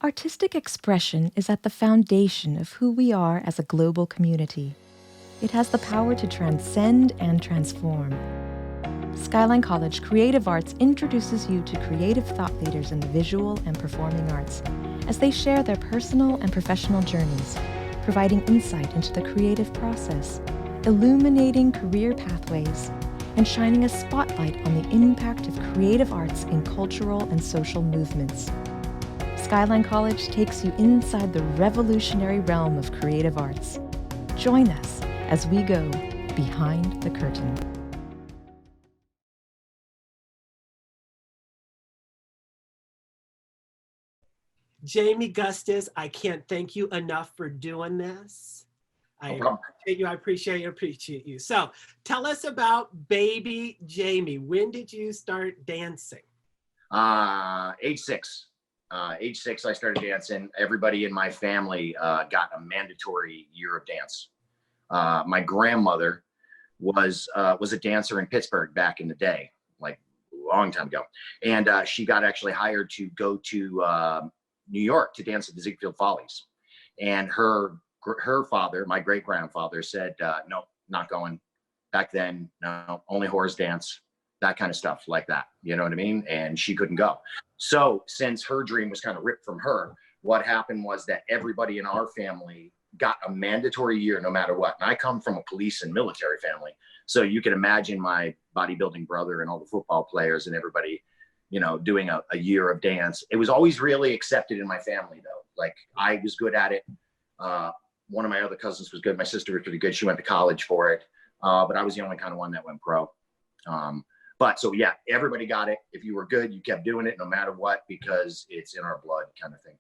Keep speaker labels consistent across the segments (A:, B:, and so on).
A: Artistic expression is at the foundation of who we are as a global community. It has the power to transcend and transform. Skyline College Creative Arts introduces you to creative thought leaders in the visual and performing arts as they share their personal and professional journeys, providing insight into the creative process, illuminating career pathways, and shining a spotlight on the impact of creative arts in cultural and social movements. Skyline College takes you inside the revolutionary realm of creative arts. Join us as we go behind the curtain.
B: Jamie Gustus, I can't thank you enough for doing this. I appreciate you. So tell us about baby Jamie. When did you start dancing?
C: Age 6. Age 6, I started dancing. Everybody in my family got a mandatory year of dance. My grandmother was a dancer in Pittsburgh back in the day, like a long time ago. And she got actually hired to go to New York to dance at the Ziegfeld Follies. And her father, my great grandfather, said, no, not going. Back then, no, only whores dance, that kind of stuff like that. You know what I mean? And she couldn't go. So since her dream was kind of ripped from her, what happened was that everybody in our family got a mandatory year no matter what. And I come from a police and military family. So you can imagine my bodybuilding brother and all the football players and everybody, you know, doing a year of dance. It was always really accepted in my family though. Like I was good at it. One of my other cousins was good. My sister was pretty good. She went to college for it. But I was the only kind of one that went pro. But so, yeah, everybody got it. If you were good, you kept doing it no matter what, because it's in our blood kind of thing.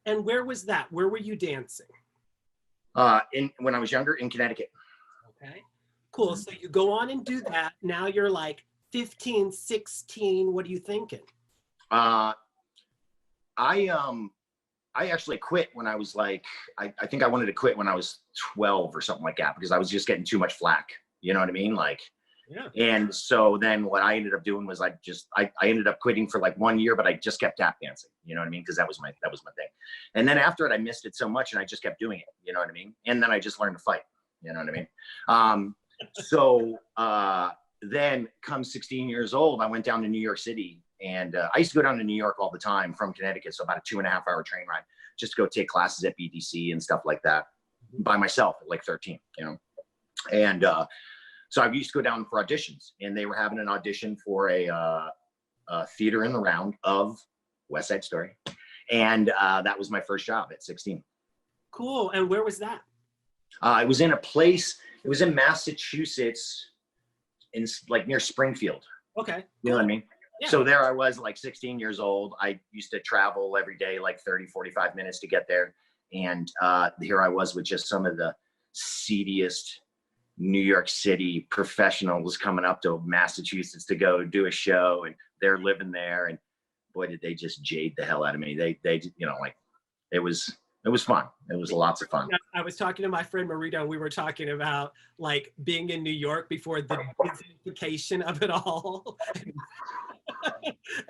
B: And where was that? Where were you dancing?
C: When I was younger, in Connecticut.
B: Okay, cool. So you go on and do that. Now you're like 15, 16. What are you thinking?
C: I actually quit when I was like, I think I wanted to quit when I was 12 or something like that, because I was just getting too much flack. You know what I mean? Like, yeah. And so then what I ended up doing was I ended up quitting for like 1 year, but I just kept tap dancing. You know what I mean? Because that was my thing. And then after it, I missed it so much, and I just kept doing it. You know what I mean? And then I just learned to fight. You know what I mean? Then come 16 years old, I went down to New York City, and I used to go down to New York all the time from Connecticut. So about a 2.5-hour train ride just to go take classes at BDC and stuff like that by myself at like 13, you know? And, so I used to go down for auditions, and they were having an audition for a theater in the round of West Side Story. And that was my first job at 16.
B: Cool. And where was that?
C: It was in a place, it was in Massachusetts, in like near Springfield.
B: Okay.
C: You know what I mean?
B: Yeah.
C: So there I was, like 16 years old. I used to travel every day, like 30, 45 minutes to get there. And here I was with just some of the seediest New York City professionals coming up to Massachusetts to go do a show, and they're living there, and boy, did they just jade the hell out of me. They you know, like it was fun. It was lots of fun.
B: I was talking to my friend Marito. We were talking about like being in New York before the Disneyfication of it all.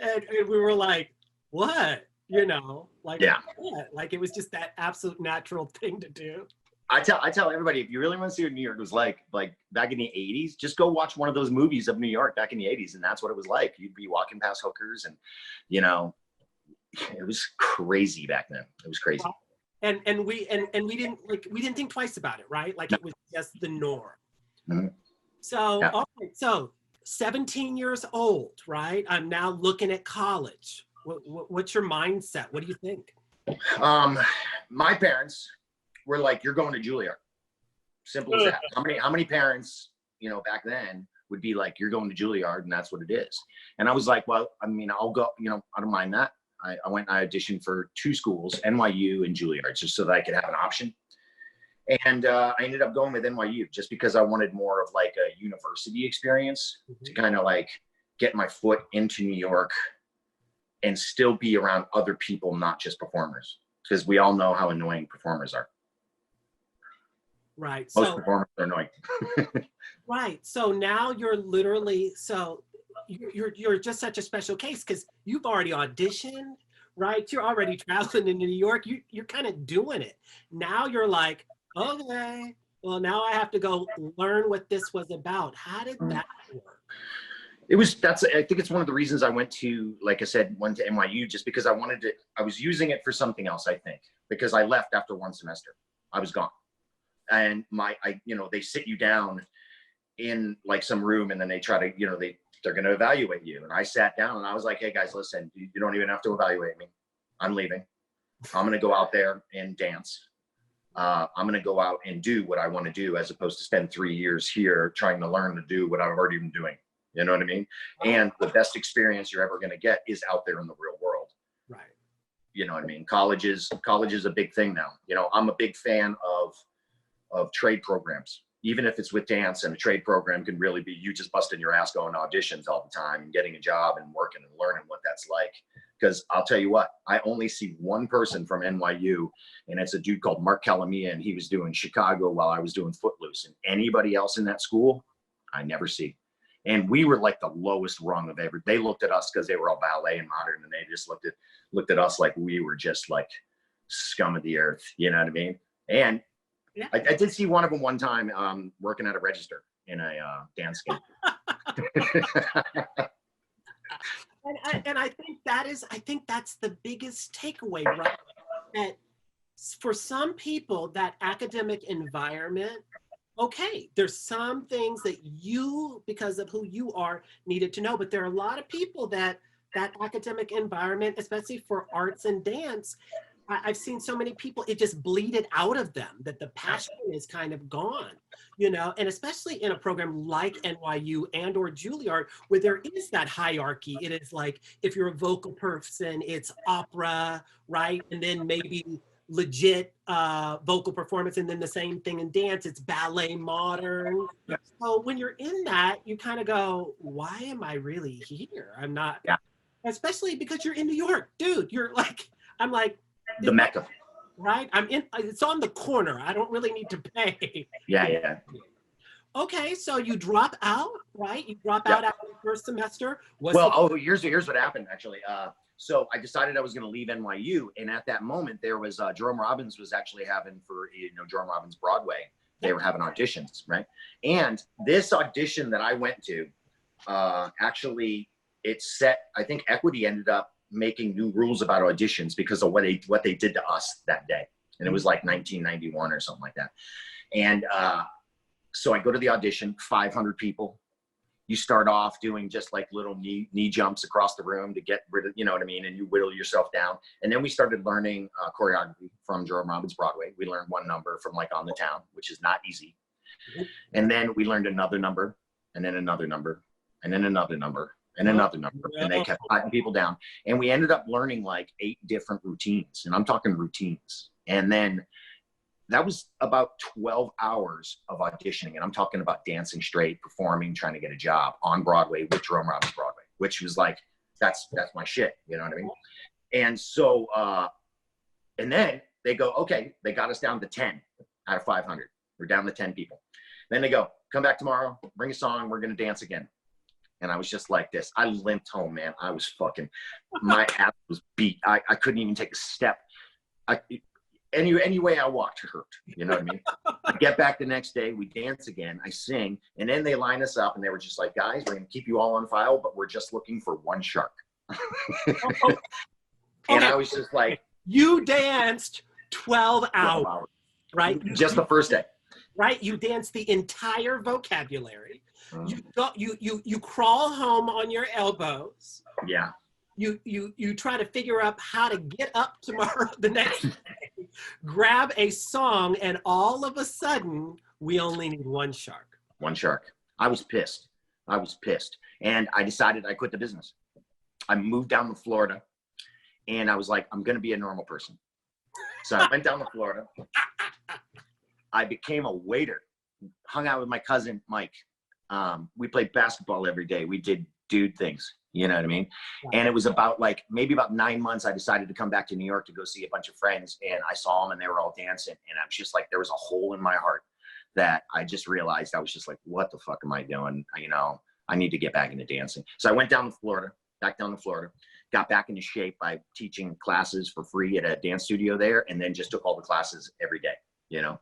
B: and we were like, what? You know, like,
C: yeah,
B: what? Like it was just that absolute natural thing to do.
C: I tell everybody, if you really want to see what New York was like back in the 80s, just go watch one of those movies of New York back in the 80s. And that's what it was like. You'd be walking past hookers, and, you know, it was crazy back then. It was crazy.
B: And we didn't think twice about it, right? Like, no. It was just the norm. Mm-hmm. So, yeah. Okay, so 17 years old, right? I'm now looking at college. What's your mindset? What do you think?
C: My parents were like, you're going to Juilliard. Simple as that. How many parents, you know, back then would be like, you're going to Juilliard, and that's what it is. And I was like, well, I mean, I'll go, you know, I don't mind that. I went and I auditioned for 2 schools, NYU and Juilliard, just so that I could have an option. And I ended up going with NYU just because I wanted more of like a university experience, mm-hmm. to kind of like get my foot into New York and still be around other people, not just performers, because we all know how annoying performers are.
B: Right.
C: Most performers are annoying.
B: Right. So now you're literally, so you're just such a special case, because you've already auditioned, right? You're already traveling in New York. You're kind of doing it. Now you're like, okay, well, now I have to go learn what this was about. How did that work?
C: I think it's one of the reasons I went to, like I said, went to NYU, just because I was using it for something else, I think, because I left after one semester. I was gone. And they sit you down in like some room, and then they try to, they're going to evaluate you. And I sat down and I was like, hey guys, listen, you don't even have to evaluate me. I'm leaving. I'm going to go out there and dance. I'm going to go out and do what I want to do, as opposed to spend 3 years here trying to learn to do what I've already been doing. You know what I mean? And the best experience you're ever going to get is out there in the real world.
B: Right.
C: You know what I mean? College is a big thing now. I'm a big fan of trade programs, even if it's with dance. And a trade program can really be you just busting your ass going to auditions all the time and getting a job and working and learning what that's like. Because I'll tell you what, I only see one person from NYU, and it's a dude called Mark Calamia, and he was doing Chicago while I was doing Footloose. And anybody else in that school, I never see. And we were like the lowest rung of they looked at us because they were all ballet and modern, and they just looked at us like we were just like scum of the earth. You know what I mean? And yeah. I did see one of them one time working at a register in a dance game.
B: And I think that's the biggest takeaway, right? That for some people, that academic environment, okay, there's some things that you, because of who you are, needed to know, but there are a lot of people that academic environment, especially for arts and dance, I've seen so many people, it just bleeded out of them, that the passion is kind of gone, and especially in a program like NYU and or Juilliard, where there is that hierarchy. It is like, if you're a vocal person, it's opera, right? And then maybe legit vocal performance, and then the same thing in dance, it's ballet modern. Yeah. So when you're in that, you kind of go, why am I really here? I'm not, especially because you're in New York, dude. I'm like,
C: the Mecca,
B: right? It's on the corner. I don't really need to pay.
C: Yeah.
B: Okay, so you drop out, right? You drop out after the first semester.
C: Here's what happened, actually. So I decided I was going to leave NYU, and at that moment, there was Jerome Robbins was actually having for Jerome Robbins Broadway. They were having auditions, right? And this audition that I went to, actually, I think Equity ended up making new rules about auditions because of what they did to us that day, and it was like 1991 or something like that. And so I go to the audition, 500 people. You start off doing just like little knee jumps across the room to get rid of, you know what I mean? And you whittle yourself down. And then we started learning choreography from Jerome Robbins Broadway. We learned one number from like On the Town, which is not easy. And then we learned another number, and then another number, and then another number, and another number. And they kept cutting people down. And we ended up learning like 8 different routines. And I'm talking routines. And then that was about 12 hours of auditioning. And I'm talking about dancing straight, performing, trying to get a job on Broadway with Jerome Robbins Broadway, which was like, that's my shit. You know what I mean? And so, and then they go, okay, they got us down to 10 out of 500. We're down to 10 people. Then they go, come back tomorrow, bring a song, we're going to dance again. And I was just like this. I limped home, man. I was my ass was beat. I couldn't even take a step. Any way I walked hurt, you know what I mean? I get back the next day, we dance again, I sing, and then they line us up, and they were just like, guys, we're gonna keep you all on file, but we're just looking for one shark. And I was just like,
B: you danced 12 hours, right?
C: Just the first day.
B: Right, you danced the entire vocabulary. You crawl home on your elbows.
C: Yeah.
B: You try to figure out how to get up tomorrow, the next day, grab a song, and all of a sudden, we only need one shark.
C: One shark. I was pissed. And I decided I quit the business. I moved down to Florida, and I was like, I'm going to be a normal person. So I went down to Florida. I became a waiter, hung out with my cousin, Mike. We played basketball every day. We did dude things. You know what I mean? And it was about maybe about 9 months, I decided to come back to New York to go see a bunch of friends, and I saw them and they were all dancing. And I was just like, there was a hole in my heart that I just realized. I was just like, what the fuck am I doing? I need to get back into dancing. So I went back down to Florida, got back into shape by teaching classes for free at a dance studio there, and then just took all the classes every day, you know.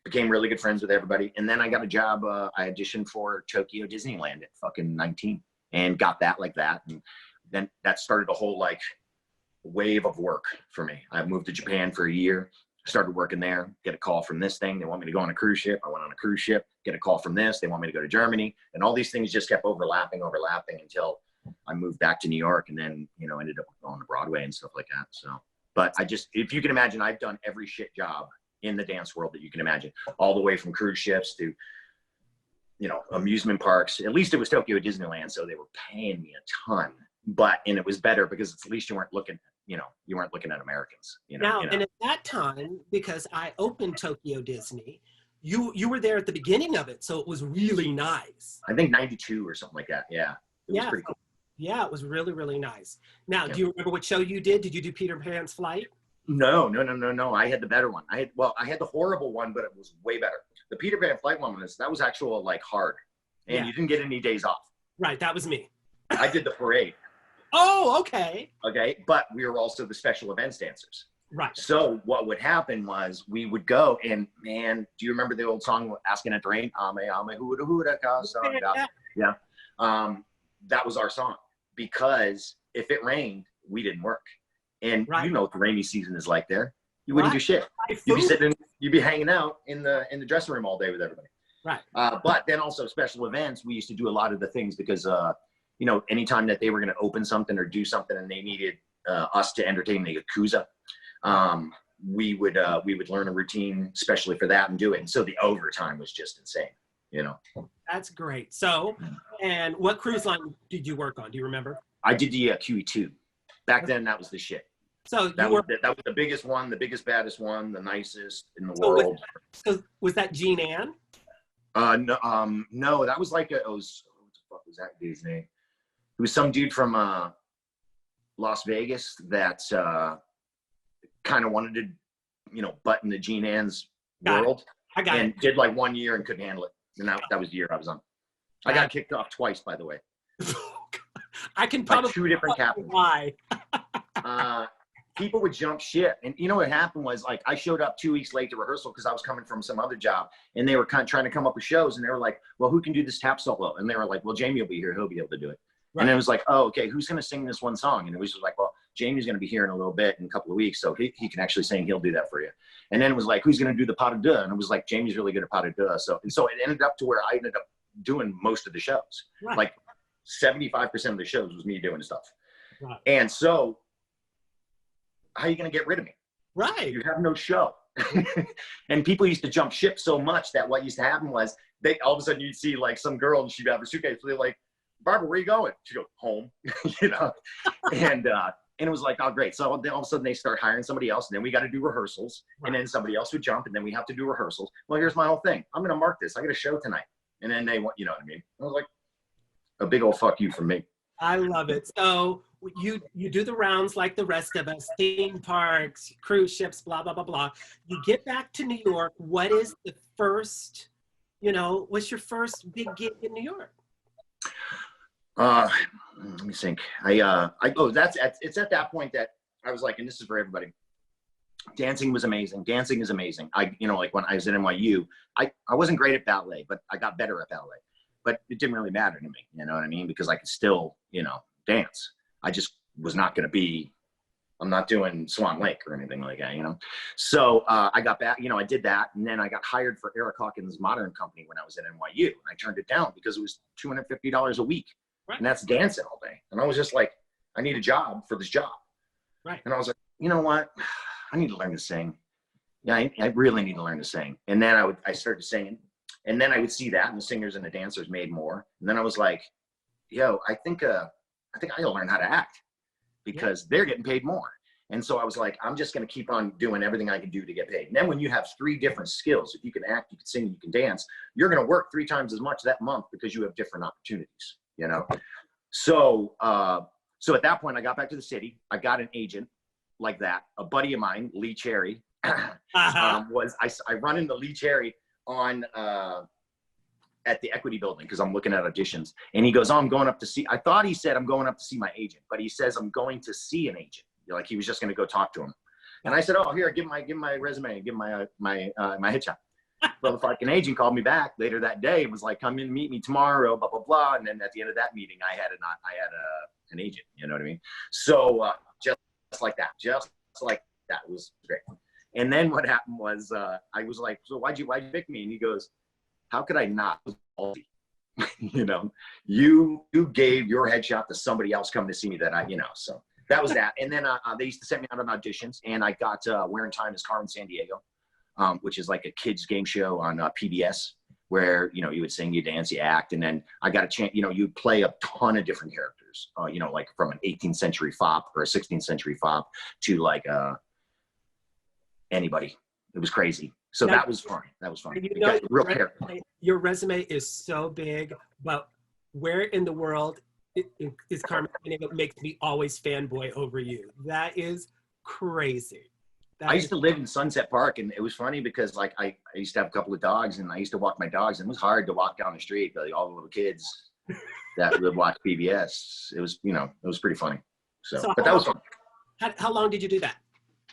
C: Became really good friends with everybody. And then I got a job, I auditioned for Tokyo Disneyland at fucking 19 and got that like that. And then that started a whole like wave of work for me. I moved to Japan for a year, started working there, get a call from this thing. They want me to go on a cruise ship. I went on a cruise ship, get a call from this. They want me to go to Germany. And all these things just kept overlapping until I moved back to New York, and then, you know, ended up going to Broadway and stuff like that. So, but if you can imagine, I've done every shit job in the dance world that you can imagine, all the way from cruise ships to, you know, amusement parks. At least it was Tokyo Disneyland, so they were paying me a ton. And it was better because at least you weren't looking at Americans.
B: And at that time, because I opened Tokyo Disney, you were there at the beginning of it, so it was really nice.
C: I think 92 or something like that. Yeah, it was pretty cool.
B: Yeah, it was really, really nice. Now, do you remember what show you did? Did you do Peter Pan's Flight?
C: No. I had the better one. I had the horrible one, but it was way better. The Peter Pan Flight one was actual like hard, and you didn't get any days off.
B: Right, that was me.
C: I did the parade.
B: Oh, okay.
C: Okay, but we were also the special events dancers.
B: Right.
C: So what would happen was we would go, and man, do you remember the old song "Asking It to Rain"? Ame ame huda huda ka. Yeah. That was our song, because if it rained, we didn't work. And you know what the rainy season is like there. You wouldn't do shit. You'd be sitting, you'd be hanging out in the dressing room all day with everybody.
B: Right.
C: But then also special events, we used to do a lot of the things because, you know, anytime that they were going to open something or do something and they needed us to entertain the Yakuza, we would learn a routine especially for that and do it. And so the overtime was just insane, you know.
B: That's great. So, and what cruise line did you work on? Do you remember?
C: I did the QE2. Back then, that was the shit.
B: So
C: that was the biggest one, the biggest, baddest one, the nicest in the world.
B: Was that Jean Ann?
C: No, that was like what the fuck was that dude's name? It was some dude from Las Vegas that kind of wanted to, you know, butt into Jean Ann's world.
B: I got
C: it. Did like 1 year and couldn't handle it. And that was the year I was on. I got kicked off twice, by the way.
B: I can probably
C: like 2 different captains.
B: Why?
C: People would jump ship, and you know what happened was, like, I showed up 2 weeks late to rehearsal because I was coming from some other job, and they were kind of trying to come up with shows, and they were like, well, who can do this tap solo? And they were like, well, Jamie will be here, he'll be able to do it. Right. And it was like, oh, okay, who's going to sing this one song? And it was just like, well, Jamie's going to be here in a little bit, in a couple of weeks, so he can actually sing, he'll do that for you. And then it was like, who's going to do the pas de deux? And it was like, Jamie's really good at pas de deux. So it ended up to where I ended up doing most of the shows. Right. Like 75% of the shows was me doing stuff. Right. And so how are you going to get rid of me?
B: Right.
C: You have no show. And people used to jump ship so much that what used to happen was all of a sudden you'd see like some girl and she'd have her suitcase. So they're like, Barbara, where are you going? She'd go, home, you know? And it was like, oh, great. So then all of a sudden they start hiring somebody else, and then we got to do rehearsals. Right. And then somebody else would jump, and then we have to do rehearsals. Well, here's my whole thing. I'm going to mark this. I got a show tonight. And then they want, you know what I mean? I was like, a big old fuck you from me.
B: I love it. So you do the rounds like the rest of us, theme parks, cruise ships, blah, blah, blah, blah. You get back to New York. What is the first, what's your first big gig in New York?
C: Let me think. It's at that point that I was like, and this is for everybody. Dancing was amazing. Dancing is amazing. Like when I was at NYU, I wasn't great at ballet, but I got better at ballet. But it didn't really matter to me, you know what I mean? Because I could still, dance. I just was not going to be, I'm not doing Swan Lake or anything like that, So I got back, I did that. And then I got hired for Eric Hawkins' Modern Company when I was at NYU. And I turned it down because it was $250 a week. Right. And that's dancing all day. And I was just like, I need a job for this job.
B: Right.
C: And I was like, you know what? I need to learn to sing. Yeah, I really need to learn to sing. And then I started singing. And then I would see that, and the singers and the dancers made more. And then I was like, yo, I think I gotta learn how to act because they're getting paid more. And so I was like, I'm just gonna keep on doing everything I can do to get paid. And then when you have 3 different skills, if you can act, you can sing, you can dance, you're gonna work 3 times as much that month because you have different opportunities, So at that point, I got back to the city. I got an agent like that. A buddy of mine, Lee Cherry, I run into Lee Cherry on at the Equity Building because I'm looking at auditions. And he goes, oh, I'm going up to see, I thought he said I'm going up to see my agent, but he says I'm going to see an agent. Like he was just going to go talk to him. And I said, oh, here, give my resume, give my headshot. Well, the fucking agent called me back later that day and was like, come in, meet me tomorrow, blah, blah, blah. And then at the end of that meeting, I had an agent, you know what I mean? So just like that it was great. And then what happened was I was like, so why'd you pick me? And he goes, how could I not? You know, you gave your headshot to somebody else coming to see me that so that was that. And then they used to send me out on auditions, and I got Where in Time is Carmen Sandiego, which is like a kids game show on PBS where, you would sing, you dance, you act. And then I got a chance, you play a ton of different characters, like from an 18th century fop or a 16th century fop to like anybody. It was crazy. So that was fun. That was fun. Real character.
B: Your resume is so big, but where in the world is Carmen Sandiego makes me always fanboy over you? That is crazy. I
C: used to live in Sunset Park, and it was funny because like I used to have a couple of dogs, and I used to walk my dogs, and it was hard to walk down the street, like all the little kids that would watch PBS. It was, it was pretty funny. So but that was fun.
B: How long did you do that?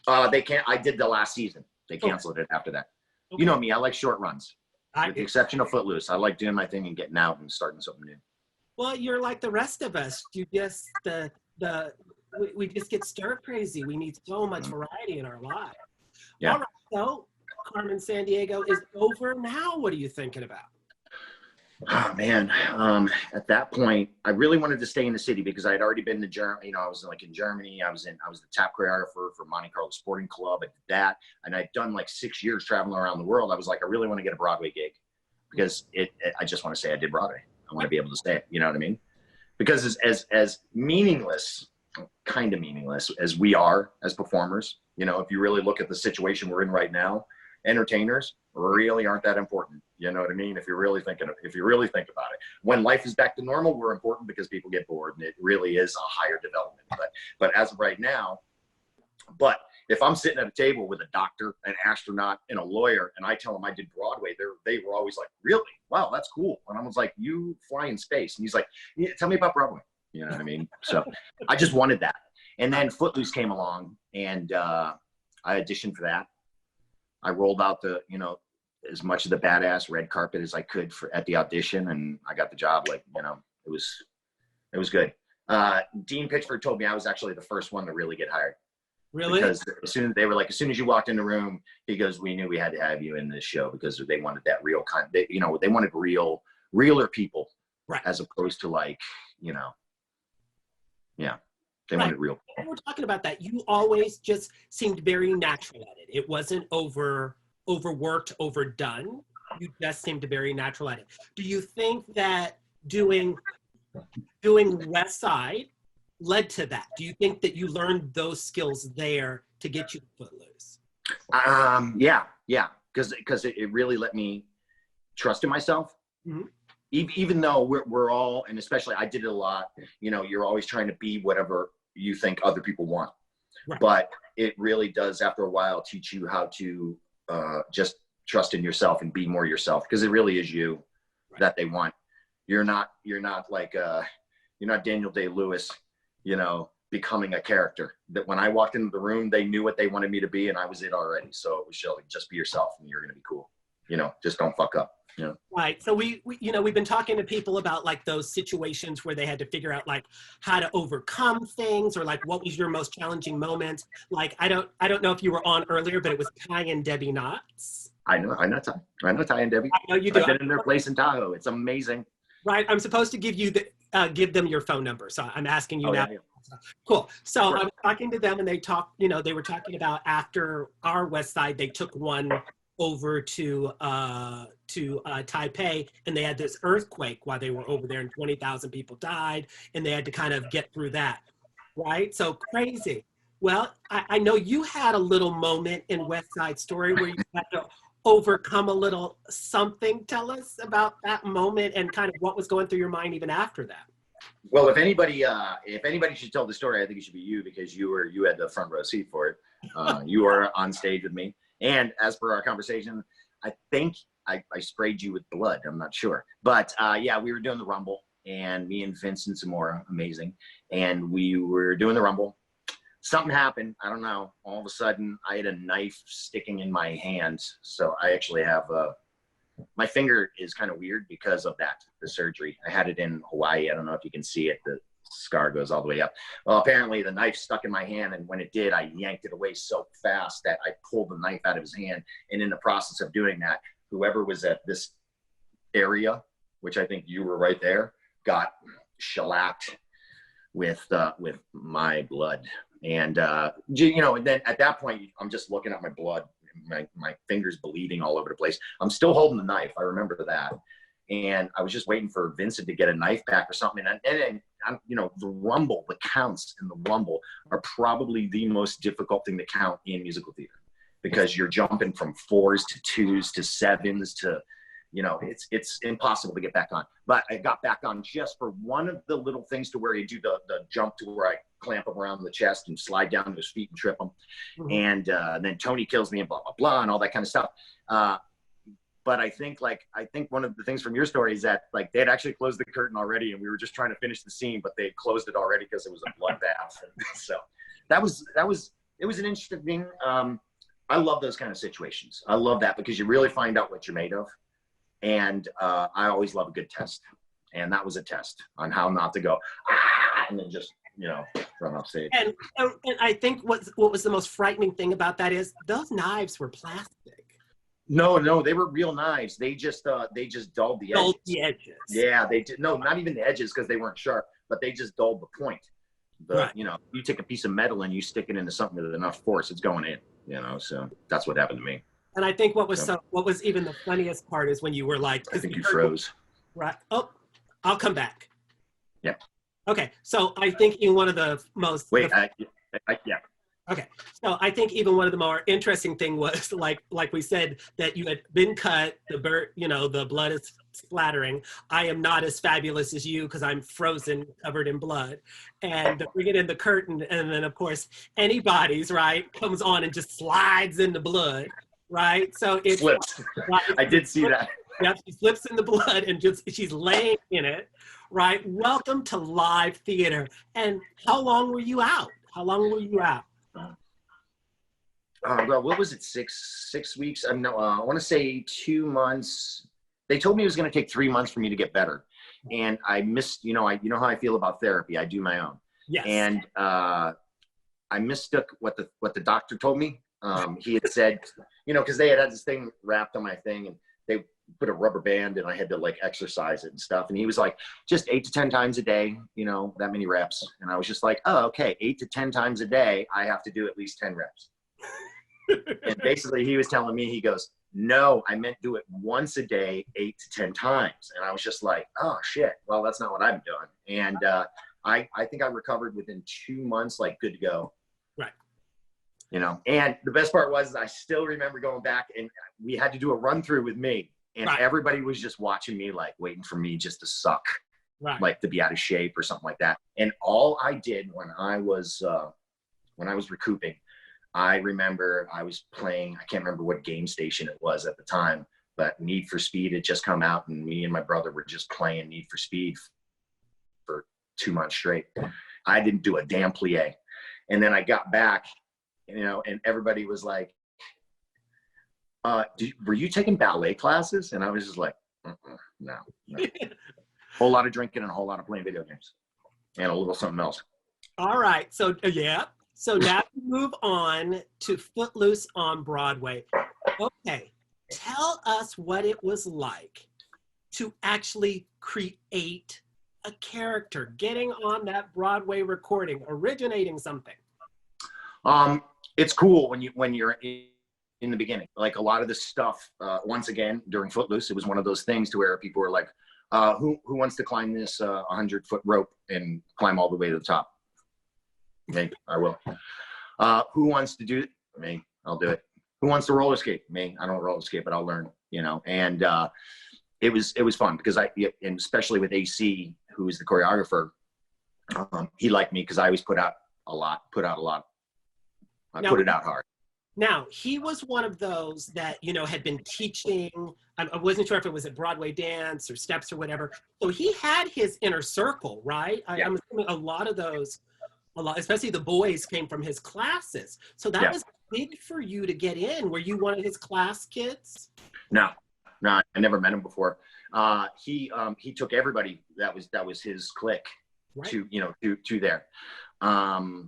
C: I did the last season. They canceled it after that. Okay. You know me, I like short runs. With the exception of Footloose. I like doing my thing and getting out and starting something new.
B: Well, you're like the rest of us. You just we just get stir crazy. We need so much variety in our lives. Yeah. All right, so Carmen Sandiego is over now. What are you thinking about?
C: Oh man, at that point, I really wanted to stay in the city because I had already been to Germany. I was like in Germany. I was the tap choreographer for Monte Carlo Sporting Club. I did that, and I'd done like 6 years traveling around the world. I was like, I really want to get a Broadway gig because I just want to say I did Broadway. I want to be able to say it. You know what I mean? Because as meaningless, kind of meaningless as we are as performers, if you really look at the situation we're in right now, entertainers really aren't that important. You know what I mean? If you really think about it, when life is back to normal, we're important because people get bored, and it really is a higher development. But as of right now, if I'm sitting at a table with a doctor, an astronaut, and a lawyer, and I tell them I did Broadway, they were always like, really? Wow, that's cool. And I was like, you fly in space. And he's like, yeah, tell me about Broadway. You know what I mean? So I just wanted that. And then Footloose came along, and I auditioned for that. I rolled out as much of the badass red carpet as I could at the audition, and I got the job. Like, it was good. Dean Pitchford told me I was actually the first one to really get hired.
B: Really?
C: Because as soon as you walked in the room, he goes, we knew we had to have you in this show because they wanted that real they wanted realer people, right? As opposed to like, they wanted real people.
B: When we're talking about that, you always just seemed very natural at it. It wasn't overworked, overdone. You just seemed very natural at it. Do you think that doing West Side led to that? Do you think that you learned those skills there to get you to Footloose?
C: Yeah, because it really let me trust in myself. Mm-hmm. Even though we're all, and especially I did it a lot, you're always trying to be whatever you think other people want. Right. But it really does, after a while, teach you how to just trust in yourself and be more yourself, because it really is you that they want. You're not like you're not Daniel Day-Lewis, becoming a character. That when I walked into the room, they knew what they wanted me to be, and I was it already. So it was just be yourself, and you're gonna be cool. Just don't fuck up.
B: Right. So we've been talking to people about like those situations where they had to figure out like how to overcome things, or like what was your most challenging moment. Like I don't know if you were on earlier, but it was Ty and Debbie Knotts.
C: I know Ty and Debbie.
B: I know you do.
C: I've been in their place in Tahoe. It's amazing.
B: Right. I'm supposed to give them your phone number, so I'm asking you now. Yeah. Cool. So sure. I was talking to them, and they were talking about after our West Side, they took one over to Taipei, and they had this earthquake while they were over there, and 20,000 people died, and they had to kind of get through that, right? So crazy. Well, I know you had a little moment in West Side Story where you had to overcome a little something. Tell us about that moment and kind of what was going through your mind even after that.
C: Well, if anybody should tell the story, I think it should be you, because you had the front row seat for it. You were on stage with me. And as per our conversation, I think I sprayed you with blood. I'm not sure. But yeah, we were doing the Rumble, and me and Vince and Zamora, amazing. And we were doing the Rumble. Something happened. I don't know. All of a sudden, I had a knife sticking in my hand. So I actually have my finger is kind of weird because of that, the surgery. I had it in Hawaii. I don't know if you can see it. The scar goes all the way up. Well, apparently the knife stuck in my hand, and when it did, I yanked it away so fast that I pulled the knife out of his hand. And in the process of doing that, whoever was at this area, which I think you were right there, got shellacked with my blood. And and then at that point, I'm just looking at my blood, my fingers bleeding all over the place. I'm still holding the knife. I remember that. And I was just waiting for Vincent to get a knife back or something. And the Rumble, the counts in the Rumble are probably the most difficult thing to count in musical theater, because you're jumping from 4s to 2s to 7s to, it's impossible to get back on. But I got back on just for one of the little things to where you do the jump to where I clamp him around the chest and slide down to his feet and trip him. Mm-hmm. And then Tony kills me and blah, blah, blah, and all that kind of stuff. But I think one of the things from your story is that like they had actually closed the curtain already, and we were just trying to finish the scene, but they had closed it already because it was a bloodbath. So it was an interesting thing. I love those kind of situations. I love that because you really find out what you're made of. And I always love a good test. And that was a test on how not to go, and then just, run off stage.
B: And I think what was the most frightening thing about that is those knives were plastic.
C: No, they were real knives. They just dulled the edges.
B: Dulled the edges.
C: Yeah, they did. No, not even the edges because they weren't sharp, but they just dulled the point. Right. You take a piece of metal and you stick it into something with enough force, it's going in, so that's what happened to me.
B: And I think what was even the funniest part is when you were like,
C: I think you froze.
B: Right. Oh, I'll come back.
C: Yeah.
B: Okay. So I think in one of the most.
C: Wait, yeah.
B: Okay. So I think even one of the more interesting thing was like we said, that you had been cut, the blood is splattering. I am not as fabulous as you because I'm frozen, covered in blood. And bring it in the curtain. And then of course, anybody's right comes on and just slides in the blood. Right. So it
C: slips. Right? I did see that.
B: Yeah, she slips in the blood and she's laying in it. Right. Welcome to live theater. And how long were you out?
C: Well, what was it? Six weeks? I want to say 2 months. They told me it was going to take 3 months for me to get better. And I missed, how I feel about therapy. I do my own.
B: Yes.
C: And I mistook what the doctor told me. He had said, because they had this thing wrapped on my thing, and they put a rubber band, and I had to like exercise it and stuff. And he was like, just 8 to 10 times a day, that many reps. And I was just like, oh, okay, 8 to 10 times a day, I have to do at least 10 reps. And basically he was telling me, he goes, no, I meant do it once a day, 8 to 10 times. And I was just like, oh shit, well, that's not what I'm doing. And I think I recovered within 2 months, like good to go.
B: Right.
C: And the best part was I still remember going back, and we had to do a run through with me, and right. Everybody was just watching me, like waiting for me just to suck, right. Like to be out of shape or something like that. And all I did when I was recouping, I remember I was playing, I can't remember what game station it was at the time, but Need for Speed had just come out, and me and my brother were just playing Need for Speed for 2 months straight. I didn't do a damn plie. And then I got back, and everybody was like, were you taking ballet classes? And I was just like, no. Whole lot of drinking and a whole lot of playing video games and a little something else.
B: All right. So, yeah. So now we move on to Footloose on Broadway. Okay. Tell us what it was like to actually create a character, getting on that Broadway recording, originating something.
C: It's cool when you're in the beginning. Like a lot of this stuff, once again, during Footloose, it was one of those things to where people were like, who wants to climb this 100-foot rope and climb all the way to the top? Me, I will. Who wants to do it? Me, I'll do it. Who wants to roller skate? Me, I don't roller skate, but I'll learn, and it was fun because and especially with AC, who is the choreographer, he liked me because I always put out a lot. I put it out hard.
B: Now, he was one of those that, you know, had been teaching. I wasn't sure if it was at Broadway dance or steps or whatever. So he had his inner circle, right?
C: Yeah.
B: I'm assuming a lot of those, especially the boys, came from his classes. So that was big for you to get in. Were you one of his class kids?
C: No, I never met him before. He took everybody that was his clique to, you know, to there. I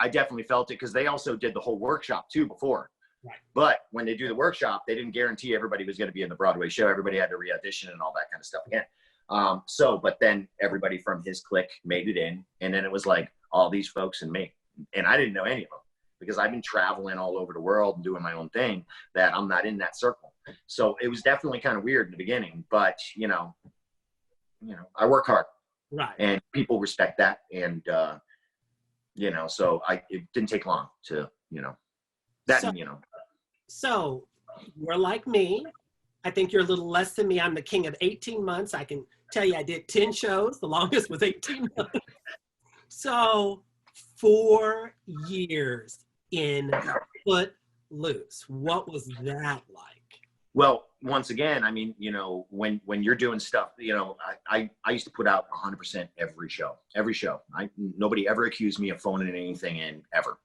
C: definitely felt it because they also did the whole workshop too before.
B: Right.
C: But when they do the workshop, they didn't guarantee everybody was going to be in the Broadway show. Everybody had to re-audition and all that kind of stuff again. But then everybody from his clique made it in, and then it was like all these folks and me, and I didn't know any of them because I've been traveling all over the world and doing my own thing, that I'm not in that circle. So it was definitely kind of weird in the beginning, but you know, I work hard,
B: right?
C: And people respect that, and you know, so it didn't take long to, you know, that,
B: so,
C: you know.
B: So you're like me. I think you're a little less than me. I'm the king of 18 months. I can tell you I did 10 shows. The longest was 18 months. So 4 years in Footloose. What was that like?
C: Well, once again, I mean, you know, when you're doing stuff, you know, I used to put out 100% every show. Nobody ever accused me of phoning anything in ever.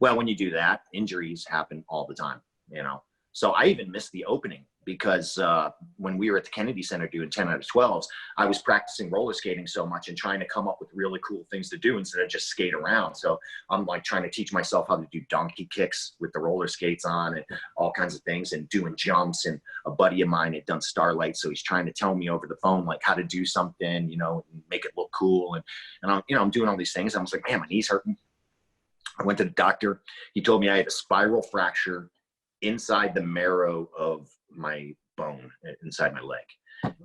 C: Well, when you do that, injuries happen all the time, you know. So I even missed the opening because when we were at the Kennedy Center doing 10 out of 12s, I was practicing roller skating so much and trying to come up with really cool things to do instead of just skate around. So I'm like trying to teach myself how to do donkey kicks with the roller skates on and all kinds of things, and doing jumps. And a buddy of mine had done Starlight, so he's trying to tell me over the phone like how to do something, you know, and make it look cool. And I'm, you know, I'm doing all these things. I was like, man, my knee's hurting. I went to the doctor. He told me I had a spiral fracture inside the marrow of my bone inside my leg.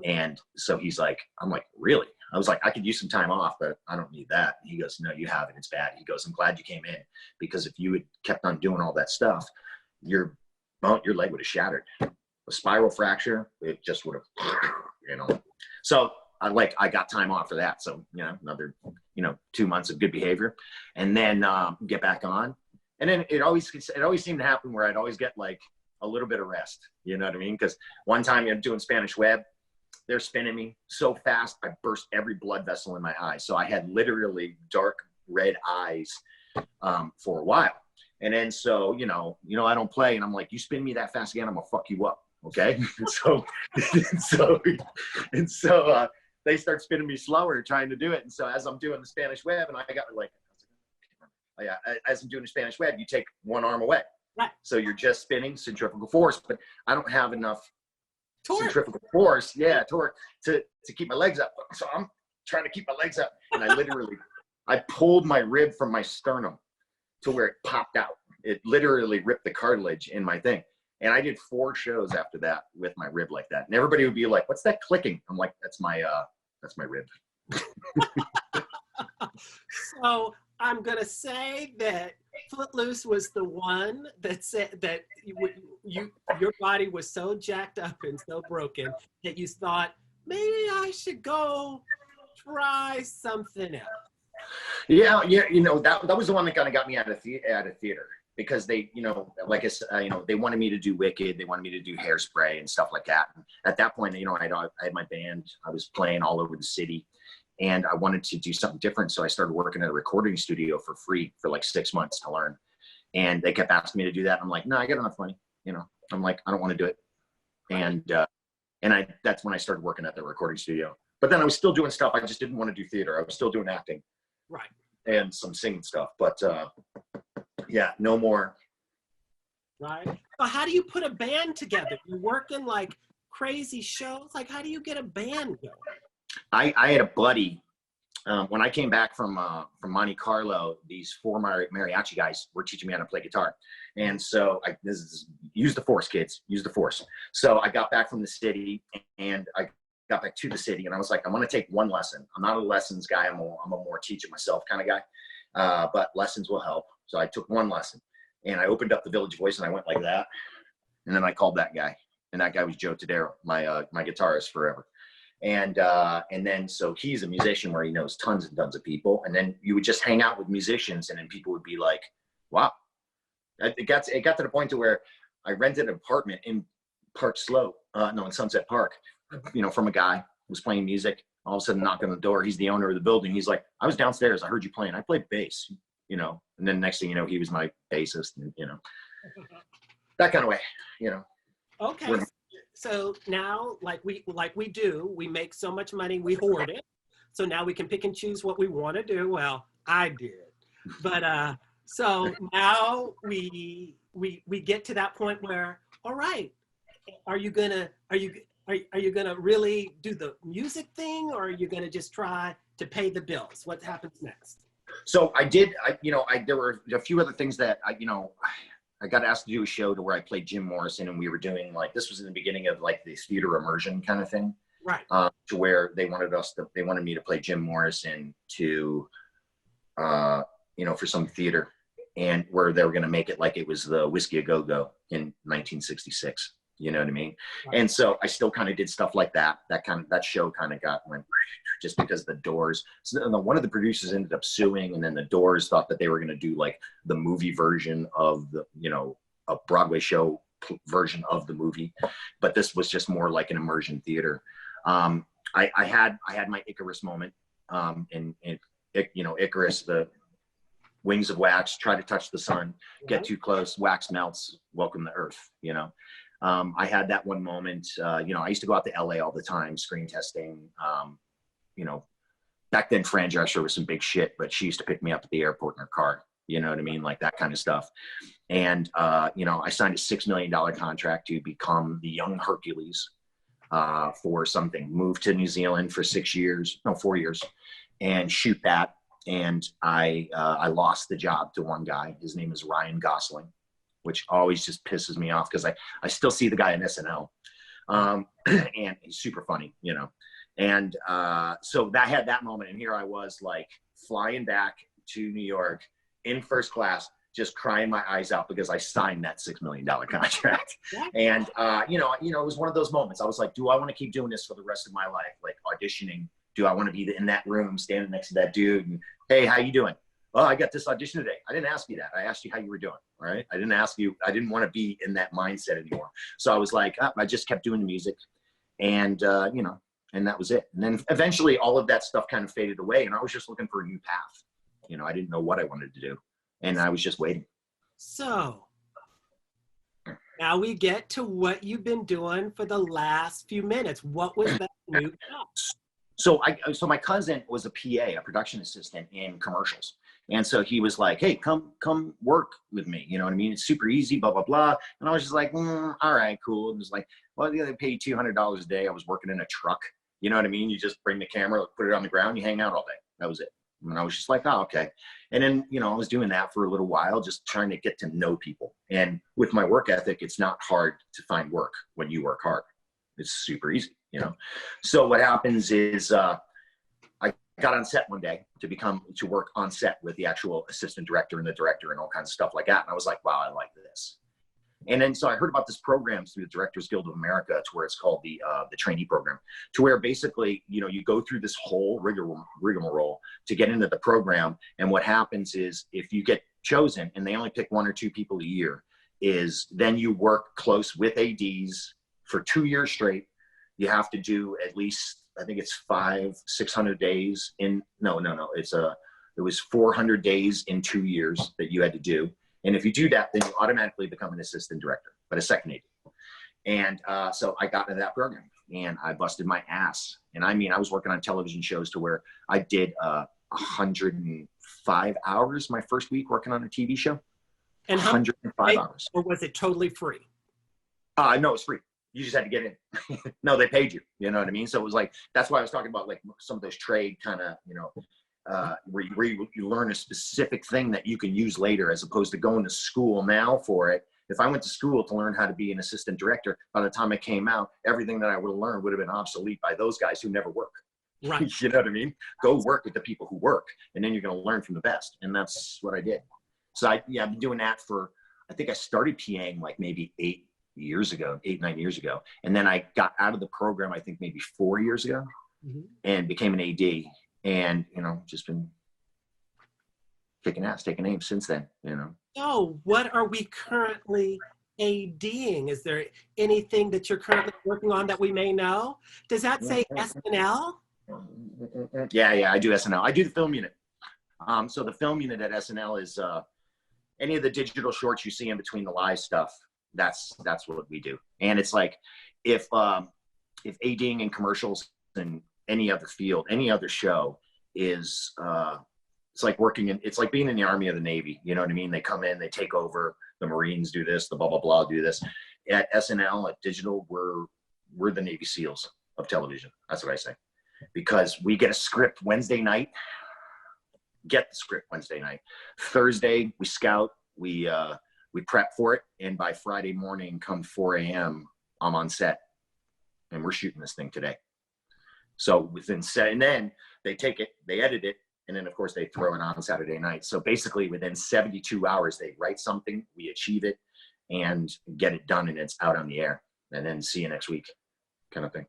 C: And so he's like, I'm like, really? I was like, I could use some time off, but I don't need that. He goes, no, you haven't. It's bad. He goes, I'm glad you came in, because if you had kept on doing all that stuff, your leg would have shattered. A spiral fracture, it just would have, you know. So I got time off for that. So, you know, another, you know, 2 months of good behavior, and then get back on. And then it always seemed to happen where I'd always get like a little bit of rest. You know what I mean? Because one time I'm doing Spanish Web, they're spinning me so fast, I burst every blood vessel in my eye. So I had literally dark red eyes for a while. And then so, you know, I don't play, and I'm like, you spin me that fast again, I'm gonna fuck you up. Okay. and so they start spinning me slower, trying to do it. And so as I'm doing the Spanish Web, and I got like, as I'm doing the Spanish Web, you take one arm away.
B: Right.
C: So you're just spinning centrifugal force, but I don't have enough centrifugal force, torque, to keep my legs up. So I'm trying to keep my legs up, and I pulled my rib from my sternum to where it popped out. It literally ripped the cartilage in my thing. And I did 4 shows after that with my rib like that. And everybody would be like, what's that clicking? I'm like, that's my rib.
B: So I'm going to say that Footloose was the one that said that your body was so jacked up and so broken that you thought, maybe I should go try something else.
C: Yeah. You know, that was the one that kind of got me out of theater, because they, you know, like I said, you know, they wanted me to do Wicked. They wanted me to do Hairspray and stuff like that. And at that point, you know, I had my band. I was playing all over the city, and I wanted to do something different. So I started working at a recording studio for free for like 6 months to learn. And they kept asking me to do that. I'm like, no, I got enough money. You know, I'm like, I don't want to do it. And that's when I started working at the recording studio. But then I was still doing stuff. I just didn't want to do theater. I was still doing acting.
B: Right.
C: And some singing stuff. But yeah, no more.
B: Right. So how do you put a band together? You're working like crazy shows. Like, how do you get a band going?
C: I had a buddy when I came back from Monte Carlo. These 4 mariachi guys were teaching me how to play guitar, and so use the force, kids, use the force. So I got back from the city, and I got back to the city, and I was like, I want to take one lesson. I'm not a lessons guy. I'm a more teach it myself kind of guy, but lessons will help. So I took one lesson, and I opened up the Village Voice, and I went like that, and then I called that guy, and that guy was Joe Tadero, my guitarist forever. And then, so he's a musician where he knows tons and tons of people. And then you would just hang out with musicians, and then people would be like, wow, It got to the point to where I rented an apartment in Park Slope, in Sunset Park, from a guy who was playing music. All of a sudden, knock on the door. He's the owner of the building. He's like, I was downstairs. I heard you playing. I played bass, and then next thing you know, he was my bassist, and, that kind of way,
B: Okay. So now, like we do, we make so much money, we hoard it. So now we can pick and choose what we want to do. Well, I did, but so now we get to that point where, all right, are you gonna really do the music thing, or are you gonna just try to pay the bills? What happens next?
C: So there were a few other things that I got asked to do a show to where I played Jim Morrison, and we were doing this was in the beginning of the theater immersion kind of thing.
B: Right.
C: To where they wanted me to play Jim Morrison for some theater, and where they were going to make it like it was the Whiskey A Go-Go in 1966. You know what I mean? Right. And so I still kind of did stuff like that. That show kind of went just because the Doors. So one of the producers ended up suing, and then the Doors thought that they were going to do the movie version of a Broadway show version of the movie, but this was just more like an immersion theater. I had my Icarus moment, and Icarus, the wings of wax, try to touch the sun, get too close, wax melts, welcome to Earth. I had that one moment. I used to go out to LA all the time, screen testing. Back then Fran Drescher was some big shit, but she used to pick me up at the airport in her car. You know what I mean? Like that kind of stuff. And, I signed a $6 million contract to become the young Hercules for something. Moved to New Zealand for 4 years, and shoot that. And I lost the job to one guy. His name is Ryan Gosling, which always just pisses me off because I still see the guy in SNL. And he's super funny, And so that had that moment. And here I was flying back to New York in first class, just crying my eyes out because I signed that $6 million contract. And, it was one of those moments. I was like, do I want to keep doing this for the rest of my life? Auditioning. Do I want to be in that room standing next to that dude? And, hey, how you doing? Oh, I got this audition today. I didn't ask you that. I asked you how you were doing. All right. I didn't ask you. I didn't want to be in that mindset anymore. So I was like, I just kept doing the music, and, and that was it. And then eventually all of that stuff kind of faded away, and I was just looking for a new path. I didn't know what I wanted to do, and I was just waiting. So
B: now we get to what you've been doing for the last few minutes. What was that new job?
C: So my cousin was a PA, a production assistant in commercials. And so he was like, hey, come work with me. You know what I mean? It's super easy, blah, blah, blah. And I was just like, all right, cool. And it was like, well, they pay you $200 a day. I was working in a truck. You know what I mean? You just bring the camera, put it on the ground, you hang out all day. That was it. And I was just like, oh, okay. And then, I was doing that for a little while, just trying to get to know people. And with my work ethic, it's not hard to find work when you work hard. It's super easy, So what happens is I got on set one day to work on set with the actual assistant director and the director and all kinds of stuff like that. And I was like, wow, I like this. And then so I heard about this program through the Directors Guild of America, to where it's called the trainee program, to where basically, you go through this whole rigmarole to get into the program. And what happens is, if you get chosen, and they only pick 1 or 2 people a year, is then you work close with ADs for 2 years straight. You have to do at least, I think it's 600 days in, it was 400 days in 2 years that you had to do. And if you do that, then you automatically become an assistant director, but a second AD. And so I got into that program, and I busted my ass. And I was working on television shows to where I did 105 hours my first week working on a TV show.
B: And
C: 105 hours.
B: Or was it totally free?
C: No, it's free. You just had to get in. No, they paid you. You know what I mean? So it was that's why I was talking about some of those trade kind of, where you learn a specific thing that you can use later, as opposed to going to school now for it. If I went to school to learn how to be an assistant director, by the time I came out, everything that I would have learned would have been obsolete by those guys who never work.
B: Right.
C: You know what I mean? Go work with the people who work, and then you're going to learn from the best. And that's what I did. So I've been doing that for, I think I started PAing maybe 8, 9 years ago. And then I got out of the program, I think maybe 4 years ago, and became an AD. And, just been kicking ass, taking names since then, you know.
B: So what are we currently ADing? Is there anything that you're currently working on that we may know? Does that say SNL?
C: Yeah, I do SNL. I do the film unit. So the film unit at SNL is any of the digital shorts you see in between the live stuff. That's what we do. And it's like if ADing in commercials and any other field, any other show is it's like it's like being in the Army or the Navy. You know what I mean? They come in, they take over. The Marines do this, the blah blah blah do this. At SNL, at digital, we're the Navy SEALs of television. That's what I say, because we get a script Wednesday night. Get the script Wednesday night. Thursday we scout, we prep for it, and by Friday morning, come 4 a.m., I'm on set, and we're shooting this thing today. So and then they take it, they edit it, and then of course they throw it on Saturday night. So basically within 72 hours, they write something, we achieve it, and get it done, and it's out on the air, and then see you next week, kind of thing.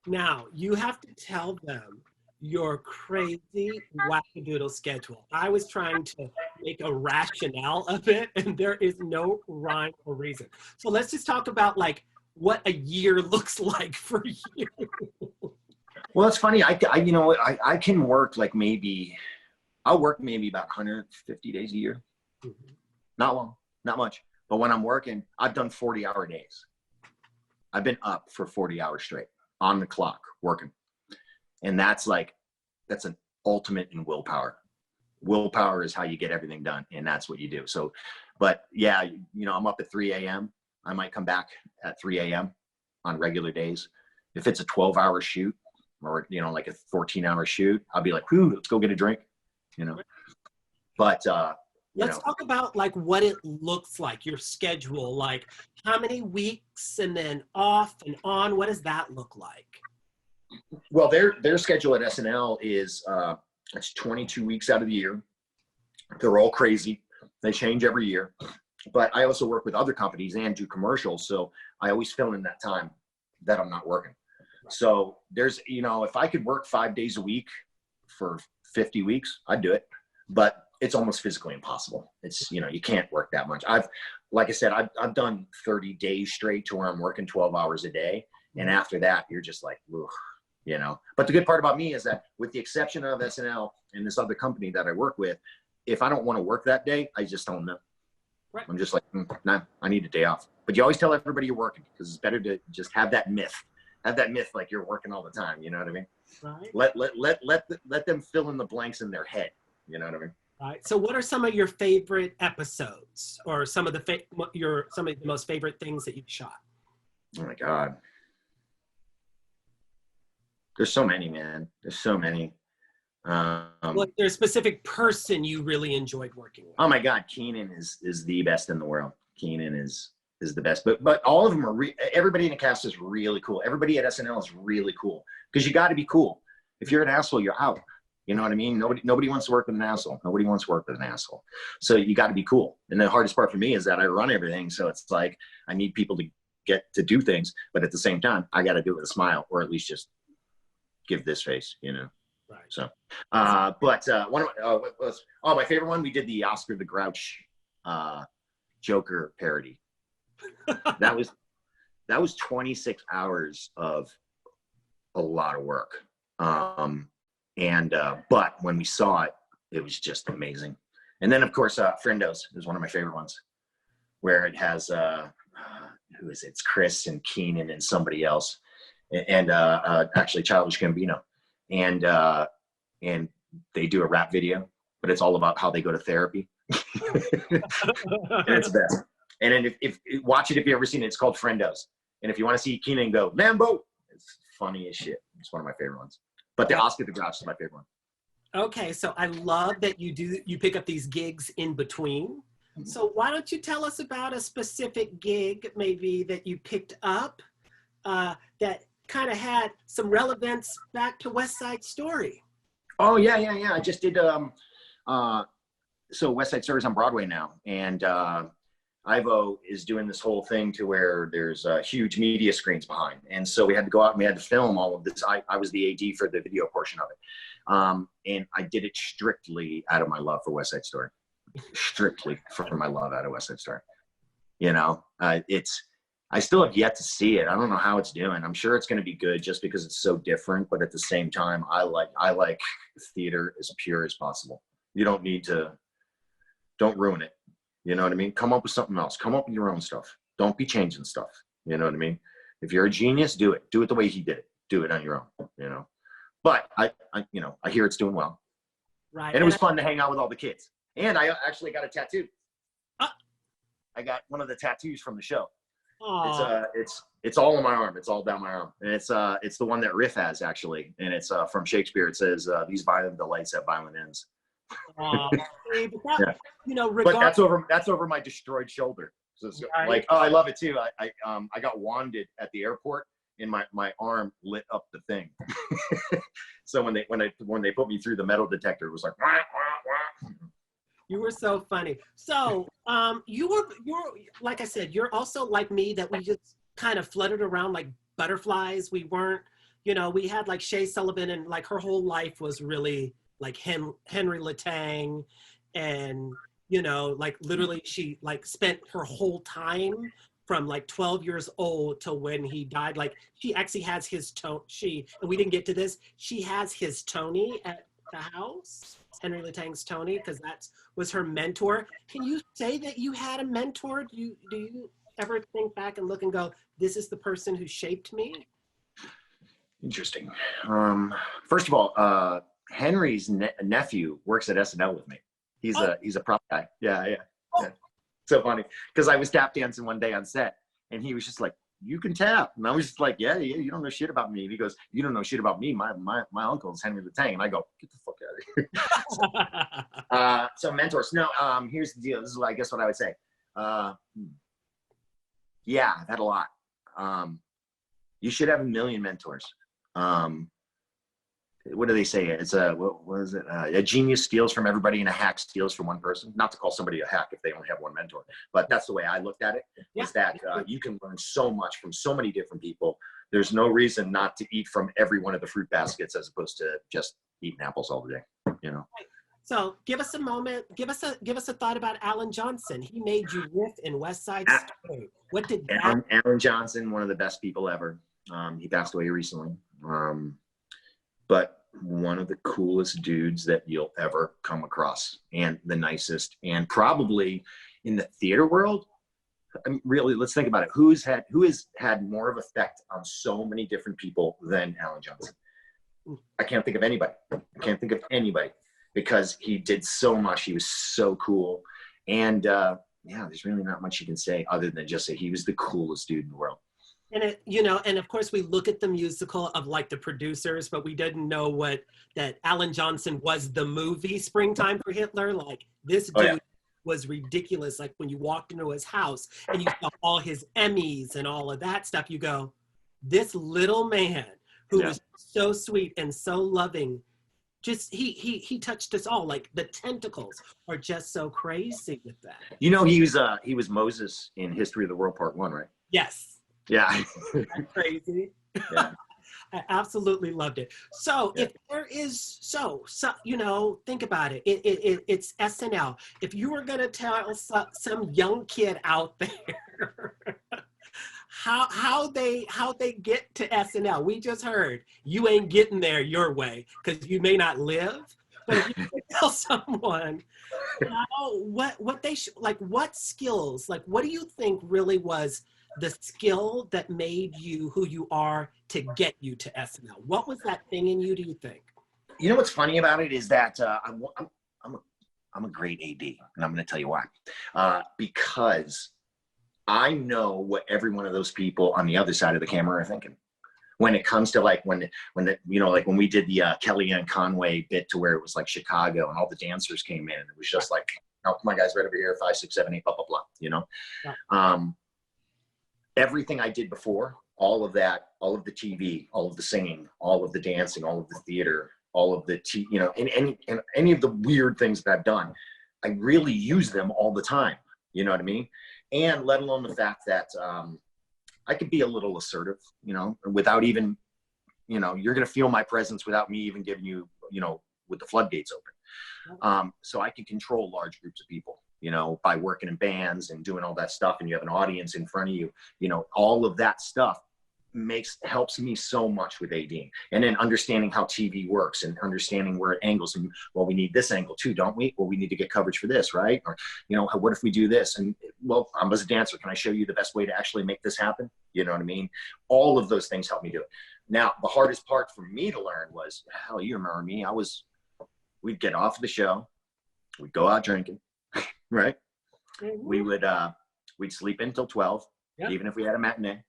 B: Now you have to tell them your crazy wackadoodle schedule. I was trying to make a rationale of it, and there is no rhyme or reason. So let's just talk about like what a year looks like for you.
C: Well, it's funny. I can work like I'll work maybe about 150 days a year. Mm-hmm. Not long, not much. But when I'm working, I've done 40-hour days. I've been up for 40 hours straight on the clock working. And that's an ultimate in willpower. Willpower is how you get everything done, and that's what you do. So, but yeah, I'm up at 3 a.m. I might come back at 3 a.m. on regular days. If it's a 12-hour shoot or, like a 14-hour shoot, I'll be like, whew, let's go get a drink, But,
B: let's talk about like what it looks like, your schedule, like how many weeks and then off and on, what does that look like?
C: Well, their schedule at SNL is it's 22 weeks out of the year. They're all crazy. They change every year. But I also work with other companies and do commercials, so I always fill in that time that I'm not working. So there's, if I could work 5 days a week for 50 weeks, I'd do it. But it's almost physically impossible. It's, you can't work that much. Like I said, I've done 30 days straight to where I'm working 12 hours a day. And after that, you're just like, ugh. But the good part about me is that with the exception of SNL and this other company that I work with, if I don't want to work that day, I just tell them no. Right. I'm just like, nah, I need a day off. But you always tell everybody you're working, because it's better to just have that myth. Have that myth like you're working all the time. You know what I mean? Right. Let them fill in the blanks in their head. You know what I mean?
B: Right. So what are some of your favorite episodes, or some of the most favorite things that you've shot?
C: Oh my God. There's so many, man. There's so many.
B: Well, there's a specific person you really enjoyed working with.
C: Oh my God, Keenan is the best in the world. Keenan is the best. But all of them are. Everybody in the cast is really cool. Everybody at SNL is really cool, because you got to be cool. If you're an asshole, you're out. You know what I mean? Nobody wants to work with an asshole. Nobody wants to work with an asshole. So you got to be cool. And the hardest part for me is that I run everything. So it's like I need people to get to do things, but at the same time, I got to do it with a smile, or at least just give this face, Right. So, one of my favorite one, we did the Oscar the Grouch Joker parody. That was 26 hours of a lot of work. But when we saw it, it was just amazing. And then of course, Friendos is one of my favorite ones, where it has, who is it? It's Chris and Keenan and somebody else. And actually Childish Gambino. And they do a rap video, but it's all about how they go to therapy. And it's the best. And then if watch it, if you've ever seen it, it's called Friendos. And if you want to see Keenan go, Lambo, it's funny as shit. It's one of my favorite ones. But the Oscar the Grouch is my favorite one.
B: Okay, so I love that you pick up these gigs in between. So why don't you tell us about a specific gig maybe that you picked up that kind of had some relevance back to West Side Story?
C: Oh yeah. I just did so West Side Story is on Broadway now, and Ivo is doing this whole thing to where there's huge media screens behind. And so we had to go out and we had to film all of this. I was the AD for the video portion of it. And I did it strictly out of my love for West Side Story. strictly for my love out of West Side Story. You know, I still have yet to see it. I don't know how it's doing. I'm sure it's going to be good just because it's so different. But at the same time, I like theater as pure as possible. You don't need to, don't ruin it. You know what I mean? Come up with something else. Come up with your own stuff. Don't be changing stuff. You know what I mean? If you're a genius, do it. Do it the way he did it. Do it on your own, you know? But I hear it's doing well.
B: Right.
C: And it was fun to hang out with all the kids. And I actually got a tattoo. I got one of the tattoos from the show. It's all on my arm. It's all down my arm. And it's the one that Riff has actually. And it's from Shakespeare. It says, these violent delights have violent ends.
B: Yeah. You know,
C: but that's over my destroyed shoulder. So it's like, oh, I love it too. I got wanded at the airport and my arm lit up the thing. So when they put me through the metal detector, it was like, wah, wah, wah.
B: You were so funny. So you're like I said, you're also like me, that we just kind of fluttered around like butterflies. We weren't, you know, we had like Shea Sullivan, and like her whole life was really like Henry Latang, and you know, like literally she like spent her whole time from like 12 years old to when he died. Like she actually has his and we didn't get to this, she has his Tony at the house, Henry Latang's Tony, because that was her mentor. Can you say that you had a mentor? Do you ever think back and look and go, this is the person who shaped me?
C: Interesting. First of all, Henry's nephew works at SNL with me. He's a prop guy. Yeah. So funny, because I was tap dancing one day on set, and he was just like, "You can tap," and I was just like, "Yeah, you don't know shit about me." And he goes, "You don't know shit about me. My uncle is Henry Latang," and I go, "Get the fuck out of here." So mentors. No. Here's the deal. This is I guess what I would say. Yeah, I've had a lot. You should have 1 million mentors. What do they say? It's what is it? A genius steals from everybody and a hack steals from one person. Not to call somebody a hack if they only have one mentor, but that's the way I looked at it. Is that you can learn so much from so many different people. There's no reason not to eat from every one of the fruit baskets as opposed to just eating apples all the day. You know.
B: So give us a moment. Give us a thought about Alan Johnson. He made you Riff in West Side Story. What did
C: Alan Johnson, one of the best people ever. He passed away recently. But one of the coolest dudes that you'll ever come across, and the nicest, and probably in the theater world. I mean, really, let's think about it. Who has had more of effect on so many different people than Alan Johnson? I can't think of anybody. Because he did so much. He was so cool. And there's really not much you can say other than just say he was the coolest dude in the world.
B: And and of course we look at the musical of like the producers, but we didn't know that Alan Johnson was the movie Springtime for Hitler. Like this dude was ridiculous. Like when you walked into his house and you saw all his Emmys and all of that stuff, you go, this little man who was so sweet and so loving, just he touched us all. Like the tentacles are just so crazy with that.
C: You know, he was Moses in History of the World Part 1, right?
B: Yes.
C: Yeah.
B: That's crazy.
C: Yeah.
B: I absolutely loved it. So if there is, so think about it. It's SNL. If you were going to tell some young kid out there how they get to SNL, we just heard you ain't getting there your way because you may not live. But if you could tell someone what they like, what skills, like what do you think really was the skill that made you who you are to get you to SNL? What was that thing in you, do you think?
C: You know what's funny about it is that I'm a great AD, and I'm going to tell you why. Because I know what every one of those people on the other side of the camera are thinking. When it comes to like when we did the Kellyanne Conway bit to where it was like Chicago and all the dancers came in and it was just like, oh, come on guys, right over here, 5, 6, 7, 8, blah blah blah. You know. Yeah. Everything I did before, all of that, all of the TV, all of the singing, all of the dancing, all of the theater, all of the and any of the weird things that I've done, I really use them all the time. You know what I mean? And let alone the fact that I could be a little assertive, without even, you're going to feel my presence without me even giving you, with the floodgates open. So I can control large groups of people, you know, by working in bands and doing all that stuff, and you have an audience in front of you, you know, all of that stuff helps me so much with ADing. And then understanding how TV works and understanding where angles, and well, we need this angle too, don't we? Well, we need to get coverage for this, right? Or, you know, what if we do this? And well, I'm as a dancer, can I show you the best way to actually make this happen? You know what I mean? All of those things help me do it. Now, the hardest part for me to learn was, hell, you remember me, we'd get off the show, we'd go out drinking, right? We would, we'd sleep until 12, even if we had a matinee.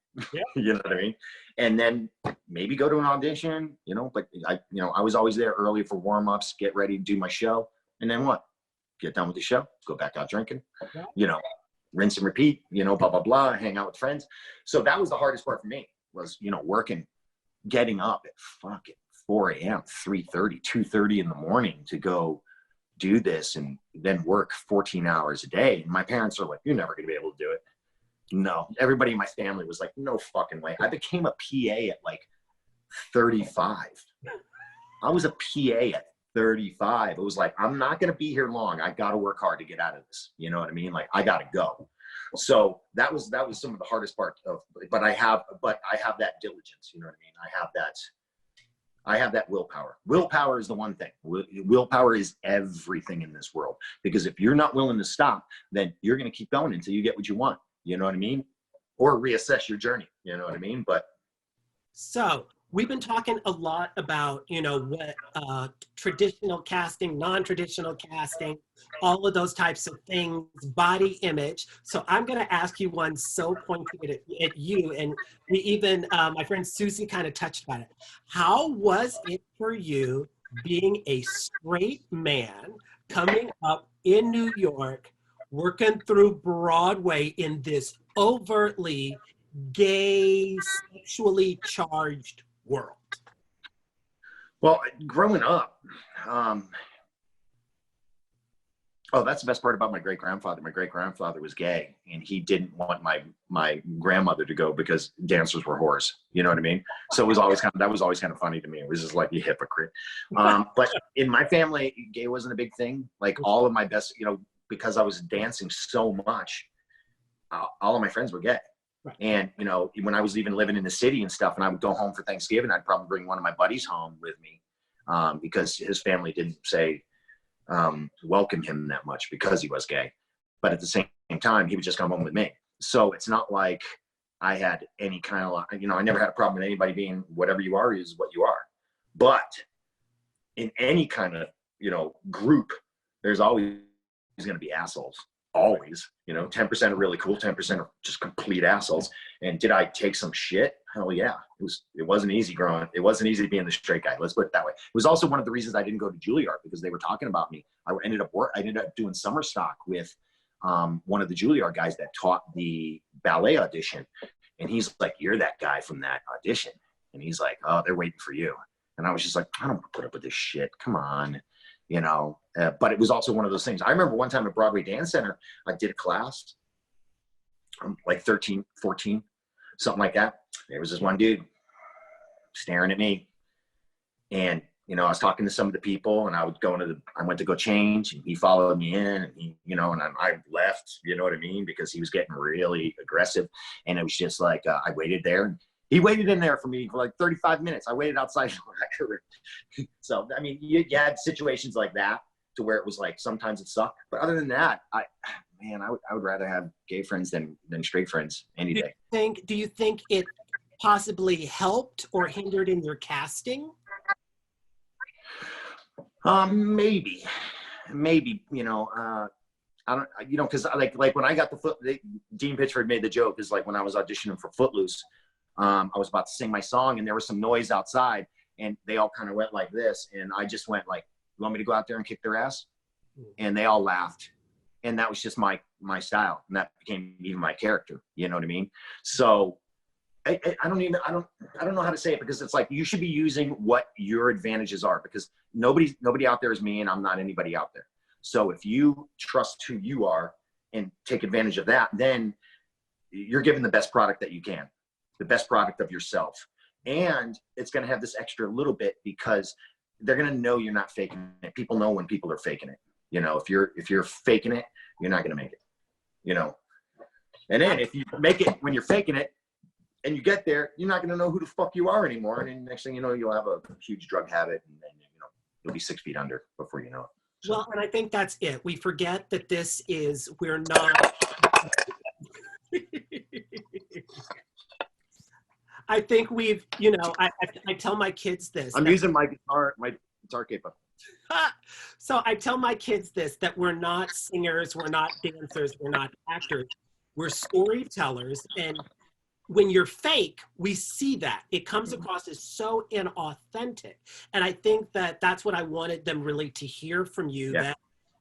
C: You know what I mean? And then maybe go to an audition, you know, but I was always there early for warm-ups, get ready to do my show. And then what? Get done with the show, go back out drinking, you know, rinse and repeat, you know, blah, blah, blah, hang out with friends. So that was the hardest part for me was, you know, working, getting up at fucking 4 a.m., 3:30, 2:30 in the morning to go do this and then work 14 hours a day. And my parents are like, you're never going to be able to do it. No, everybody in my family was like, no fucking way. I became a PA at like 35. I was a PA at 35. It was like, I'm not going to be here long. I got to work hard to get out of this. You know what I mean? Like, I got to go. So that was some of the hardest part of, but I have that diligence. You know what I mean? I have that willpower. Willpower is the one thing. Willpower is everything in this world, because if you're not willing to stop, then you're going to keep going until you get what you want. You know what I mean? Or reassess your journey. You know what I mean? But
B: so we've been talking a lot about, you know, what traditional casting, non-traditional casting, all of those types of things, body image. So I'm going to ask you one so pointed at you, and we even, my friend Susie kind of touched on it. How was it for you being a straight man coming up in New York, working through Broadway in this overtly gay, sexually charged world?
C: Well, growing up, that's the best part about my great-grandfather. My great-grandfather was gay, and he didn't want my grandmother to go because dancers were whores. You know what I mean? So that was always kind of funny to me. It was just like, you hypocrite. But in my family, gay wasn't a big thing. Like, all of my best, you know, because I was dancing so much, all of my friends were gay.
B: Right.
C: And, you know, when I was even living in the city and stuff, and I would go home for Thanksgiving, I'd probably bring one of my buddies home with me, because his family didn't welcome him that much because he was gay. But at the same time, he would just come home with me. So it's not like I had any kind of, you know, I never had a problem with anybody being whatever you are is what you are. But in any kind of, you know, group, there's always going to be assholes. Always, you know, 10% are really cool, 10% are just complete assholes. And did I take some shit? Hell yeah. It wasn't easy growing. It wasn't easy being the straight guy. Let's put it that way. It was also one of the reasons I didn't go to Juilliard, because they were talking about me. I ended up doing summer stock with one of the Juilliard guys that taught the ballet audition. And he's like, you're that guy from that audition. And he's like, oh, they're waiting for you. And I was just like, I don't want to put up with this shit. Come on. You know, but it was also one of those things. I remember one time at Broadway Dance Center, I did a class, like 13, 14, something like that. There was this one dude staring at me. And, you know, I was talking to some of the people, and I went to go change, and he followed me in, and he, you know, and I left, you know what I mean? Because he was getting really aggressive. And it was just like, I waited there, and he waited in there for me for like 35 minutes. I waited outside. So, I mean, you had situations like that to where it was like, sometimes it sucked. But other than that, I would rather have gay friends than straight friends any day.
B: Do you think it possibly helped or hindered in your casting?
C: Maybe, you know, I don't, you know, cause like when I got Dean Pitchford made the joke, is like when I was auditioning for Footloose, I was about to sing my song, and there was some noise outside, and they all kind of went like this. And I just went like, you want me to go out there and kick their ass? And they all laughed. And that was just my style. And that became even my character. You know what I mean? So I don't know how to say it, because it's like, you should be using what your advantages are, because nobody out there is me, and I'm not anybody out there. So if you trust who you are and take advantage of that, then you're giving the best product that you can. The best product of yourself. And it's going to have this extra little bit, because they're going to know you're not faking it. People know when people are faking it. You know, if you're faking it, you're not going to make it, you know? And then if you make it when you're faking it and you get there, you're not going to know who the fuck you are anymore. And then next thing you know, you'll have a huge drug habit, and then, you know, you'll be 6 feet under before you know it. So.
B: Well, and I think that's it. We forget that we're not. I think we've, you know, I tell my kids this.
C: I'm using my guitar capo.
B: So I tell my kids this, that we're not singers, we're not dancers, we're not actors. We're storytellers. And when you're fake, we see that. It comes across as so inauthentic. And I think that that's what I wanted them really to hear from you, that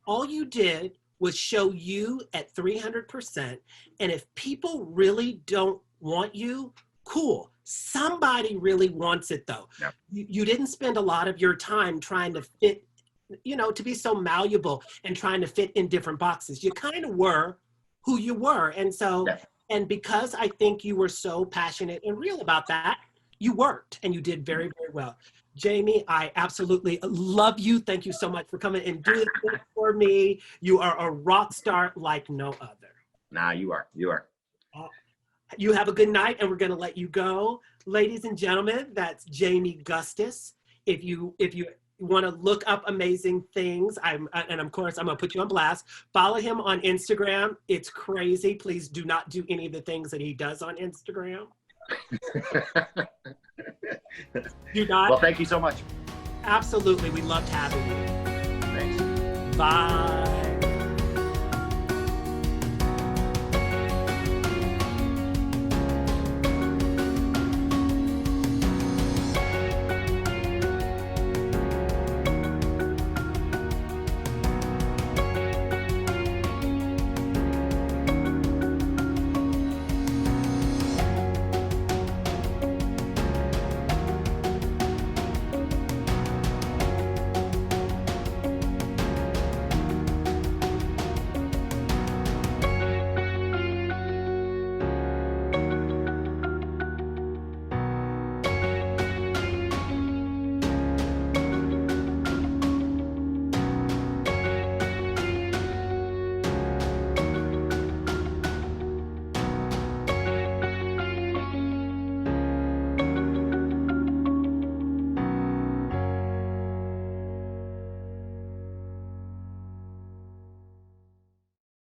B: all you did was show you at 300%. And if people really don't want you, cool. Somebody really wants it though.
C: Yeah.
B: You didn't spend a lot of your time trying to fit, you know, to be so malleable and trying to fit in different boxes. You kind of were who you were. And so, and because I think you were so passionate and real about that, you worked and you did very, very well. Jamie, I absolutely love you. Thank you so much for coming and doing this for me. You are a rock star like no other.
C: Nah, you are.
B: You have a good night, and we're going to let you go. Ladies and gentlemen, that's Jamie Gustus. If you want to look up amazing things, and of course, I'm going to put you on blast. Follow him on Instagram. It's crazy. Please do not do any of the things that he does on Instagram. Do not.
C: Well, thank you so much.
B: Absolutely. We loved having you.
C: Thanks.
B: Bye.